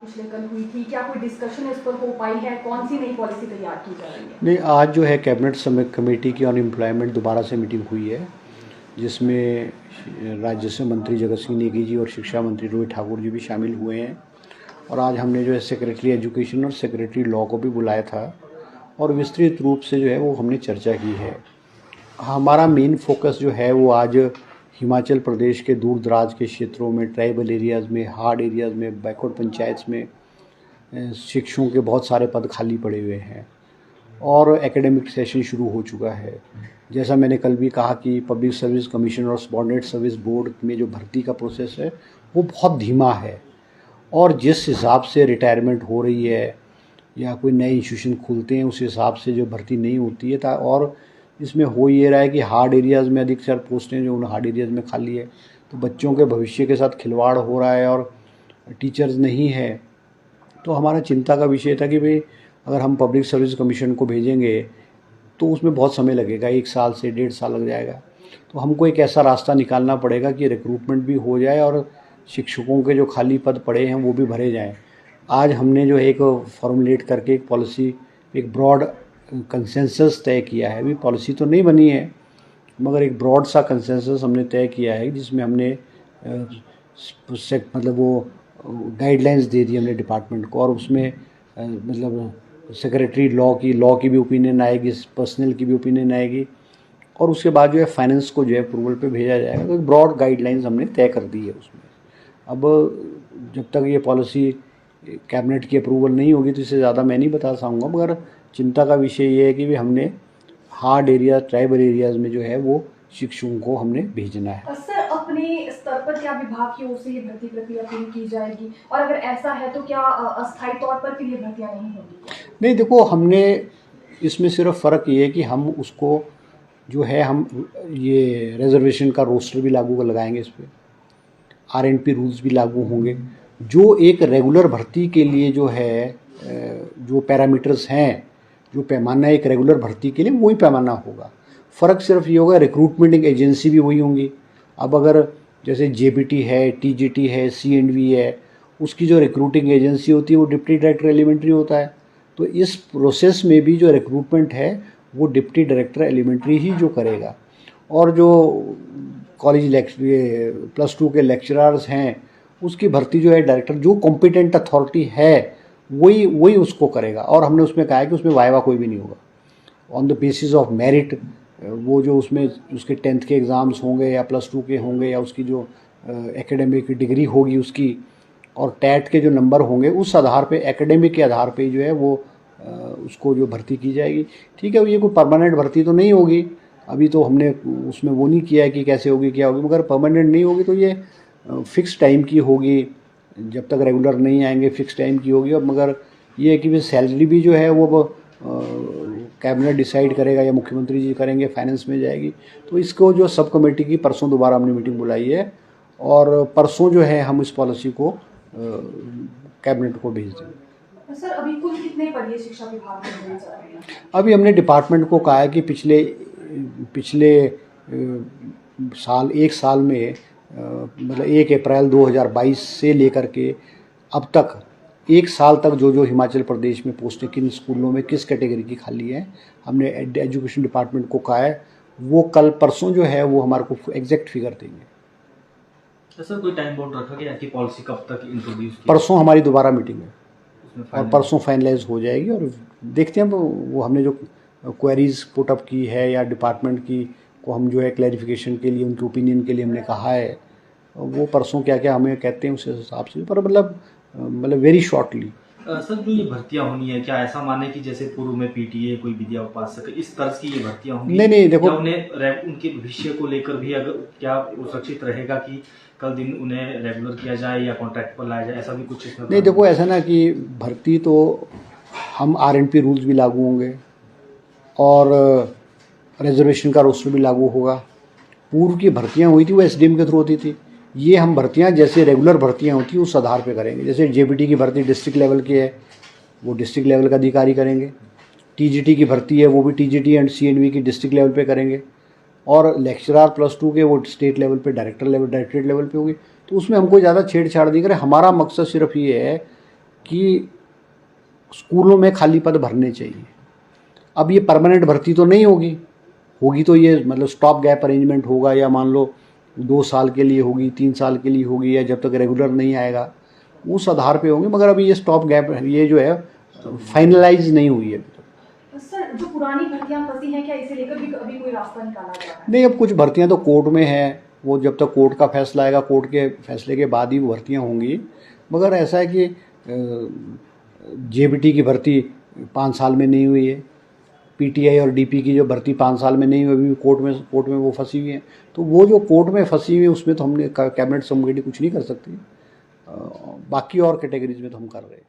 पिछले कल हुई थी, क्या कोई डिस्कशन इस पर हो पाई है? कौन सी नई पॉलिसी तैयार की जा रही है? नहीं, आज जो है कैबिनेट कमेटी की ऑन एम्प्लॉयमेंट दोबारा से मीटिंग हुई है, जिसमें राजस्व मंत्री जगत सिंह नेगी जी और शिक्षा मंत्री रोहित ठाकुर जी भी शामिल हुए हैं। और आज हमने जो है सेक्रेटरी एजुकेशन और सेक्रेटरी लॉ को भी बुलाया था और विस्तृत रूप से जो है वो हमने चर्चा की है। हमारा मेन फोकस जो है वो आज हिमाचल प्रदेश के दूर दराज के क्षेत्रों में, ट्राइबल एरियाज़ में, हार्ड एरियाज़ में, बैकवर्ड पंचायत में शिक्षकों के बहुत सारे पद खाली पड़े हुए हैं और एकेडमिक सेशन शुरू हो चुका है। जैसा मैंने कल भी कहा कि पब्लिक सर्विस कमीशन और सबऑर्डिनेट सर्विस बोर्ड में जो भर्ती का प्रोसेस है वो बहुत धीमा है और जिस हिसाब से रिटायरमेंट हो रही है या कोई नए इंस्टीट्यूशन खुलते हैं उस हिसाब से जो भर्ती नहीं होती है और इसमें हो ये रहा है कि हार्ड एरियाज़ में अधिकतर पोस्टें जो उन हार्ड एरियाज़ में खाली है, तो बच्चों के भविष्य के साथ खिलवाड़ हो रहा है और टीचर्स नहीं है। तो हमारा चिंता का विषय था कि भाई अगर हम पब्लिक सर्विस कमीशन को भेजेंगे तो उसमें बहुत समय लगेगा, 1 साल से 1.5 साल लग जाएगा। तो हमको एक ऐसा रास्ता निकालना पड़ेगा कि रिक्रूटमेंट भी हो जाए और शिक्षकों के जो खाली पद पड़े हैं वो भी भरे जाएं। आज हमने जो एक फॉर्मुलेट करके एक पॉलिसी, एक ब्रॉड कंसेंसस तय किया है। अभी पॉलिसी तो नहीं बनी है मगर एक ब्रॉड सा कंसेंसस हमने तय किया है जिसमें हमने मतलब वो गाइडलाइंस दे दी हमने डिपार्टमेंट को और उसमें मतलब सेक्रेटरी लॉ की भी ओपिनियन आएगी, पर्सनल की भी ओपिनियन आएगी और उसके बाद जो है फाइनेंस को जो है अप्रूवल पे भेजा जाएगा। तो एक ब्रॉड गाइडलाइंस हमने तय कर दी है उसमें। अब जब तक ये पॉलिसी कैबिनेट की अप्रूवल नहीं होगी तो इससे ज़्यादा मैं नहीं बता सकूँगा, मगर चिंता का विषय ये है कि भी हमने हार्ड एरिया, ट्राइबल एरियाज़ में जो है वो शिक्षकों को हमने भेजना है। सर, अपने स्तर पर क्या विभाग की ओर से ये भर्ती प्रक्रिया पूरी की जाएगी और अगर ऐसा है तो क्या अस्थायी तौर पर फिर ये भर्तियां नहीं होंगी? नहीं, देखो, हमने इसमें सिर्फ फ़र्क ये है कि हम उसको जो है हम ये रिजर्वेशन का रोस्टर भी लागू कर लगाएंगे, इस पर आरएनपी रूल्स भी लागू होंगे। जो एक रेगुलर भर्ती के लिए जो है जो पैरामीटर्स हैं, जो पैमाना एक रेगुलर भर्ती के लिए वही पैमाना होगा। फ़र्क सिर्फ ये होगा रिक्रूटमेंट एजेंसी भी वही होंगी। अब अगर जैसे जेबीटी है, टीजीटी है, सीएंडवी है, उसकी जो रिक्रूटिंग एजेंसी होती है वो डिप्टी डायरेक्टर एलिमेंट्री होता है। तो इस प्रोसेस में भी जो रिक्रूटमेंट है वो डिप्टी डायरेक्टर एलिमेंट्री ही जो करेगा और जो कॉलेज +2 के लेक्चरर्स हैं उसकी भर्ती जो है डायरेक्टर, जो कॉम्पिटेंट अथॉरिटी है वही उसको करेगा। और हमने उसमें कहा है कि उसमें वाइवा कोई भी नहीं होगा, on the basis of merit. वो जो उसमें उसके 10th के एग्ज़ाम्स होंगे या +2 के होंगे या उसकी जो एकेडमिक डिग्री होगी उसकी और टैट के जो नंबर होंगे उस आधार पे, एकेडमिक के आधार पे जो है वो उसको जो भर्ती की जाएगी। ठीक है, ये कोई परमानेंट भर्ती तो नहीं होगी, अभी तो हमने उसमें वो नहीं किया है कि कैसे होगी क्या होगी, मगर परमानेंट नहीं होगी तो ये फ़िक्स टाइम की होगी। जब तक रेगुलर नहीं आएंगे फ़िक्स टाइम की होगी। और मगर ये है कि भी सैलरी भी जो है वो कैबिनेट डिसाइड करेगा या मुख्यमंत्री जी करेंगे, फाइनेंस में जाएगी। तो इसको जो सब कमेटी की परसों दोबारा हमने मीटिंग बुलाई है और परसों जो है हम इस पॉलिसी को कैबिनेट को भेज देंगे। सर, अभी कुल कितने पद ये शिक्षा विभाग में दिए जा रहे हैं? अभी हमने डिपार्टमेंट को कहा है कि पिछले साल, 1 साल में मतलब 1 अप्रैल 2022 से लेकर के अब तक 1 साल तक जो हिमाचल प्रदेश में पोस्टें किन स्कूलों में किस कैटेगरी की खाली है, हमने एजुकेशन डिपार्टमेंट को कहा है। वो कल परसों जो है वो हमारे को एग्जैक्ट फिगर देंगे। सर, कोई टाइम बाउंड रखा गया कि पॉलिसी कब तक इंट्रोड्यूस की? परसों हमारी दोबारा मीटिंग है और परसों फाइनलाइज हो जाएगी और देखते हैं वो हमने जो क्वेरीज पुट अप की है या डिपार्टमेंट की को हम जो है क्लैरिफिकेशन के लिए, उनके ओपिनियन के लिए हमने कहा है, वो परसों क्या क्या हमें कहते हैं उस हिसाब से, पर मतलब वेरी शॉर्टली। सर, जो ये भर्तियां होनी है, क्या ऐसा माने कि जैसे पूर्व में पीटीए, कोई विद्या उपासक, इस तर्ज की ये भर्तियां होंगी? नहीं, देखो, उन्हें उनके भविष्य को लेकर भी अगर क्या सुरक्षित रहेगा कि कल दिन उन्हें रेगुलर किया जाए या कॉन्ट्रैक्ट पर लाया जाए, ऐसा भी कुछ? नहीं, देखो, ऐसा ना कि भर्ती तो हम आरएनपी रूल्स भी लागू होंगे और रिजर्वेशन का रोस्टर भी लागू होगा। पूर्व की भर्तियां हुई थी वो एसडीएम के थ्रू होती थी। ये हम भर्तियां जैसे रेगुलर भर्तियां होती हैं उस आधार पे करेंगे। जैसे जेबीटी की भर्ती डिस्ट्रिक्ट लेवल की है, वो डिस्ट्रिक्ट लेवल का अधिकारी करेंगे। टीजीटी की भर्ती है वो भी टीजीटी एंड सीएनवी की डिस्ट्रिक्ट लेवल पे करेंगे और लेक्चरर +2 के वो स्टेट लेवल पे, डायरेक्टरेट लेवल पे होगी। तो उसमें हमको ज़्यादा छेड़छाड़ नहीं करें। हमारा मकसद सिर्फ ये है कि स्कूलों में खाली पद भरने चाहिए। अब ये परमानेंट भर्ती तो नहीं होगी, होगी तो ये मतलब स्टॉप गैप अरेंजमेंट होगा, या मान लो 2 साल के लिए होगी, 3 साल के लिए होगी, या जब तक रेगुलर नहीं आएगा उस आधार पे होंगे। मगर अभी ये स्टॉप गैप ये जो है फाइनलाइज नहीं हुई है अभी तक। सर, जो पुरानी भर्तियां फंसी हैं, क्या इसे लेकर भी अभी कोई रास्ता निकाला जा रहा है? नहीं, अब कुछ भर्तियां तो कोर्ट में है, वो जब तक कोर्ट का फैसला आएगा, कोर्ट के फैसले के बाद ही वो भर्तियां होंगी। मगर ऐसा है कि जेबीटी की भर्ती 5 साल में नहीं हुई है, पीटीआई और डीपी की जो भर्ती 5 साल में नहीं हुई, अभी कोर्ट में वो फंसी हुई है। तो वो जो कोर्ट में फंसी हुई है उसमें तो हमने कैबिनेट कमेटी कुछ नहीं कर सकती, बाकी और कैटेगरीज में तो हम कर रहे हैं।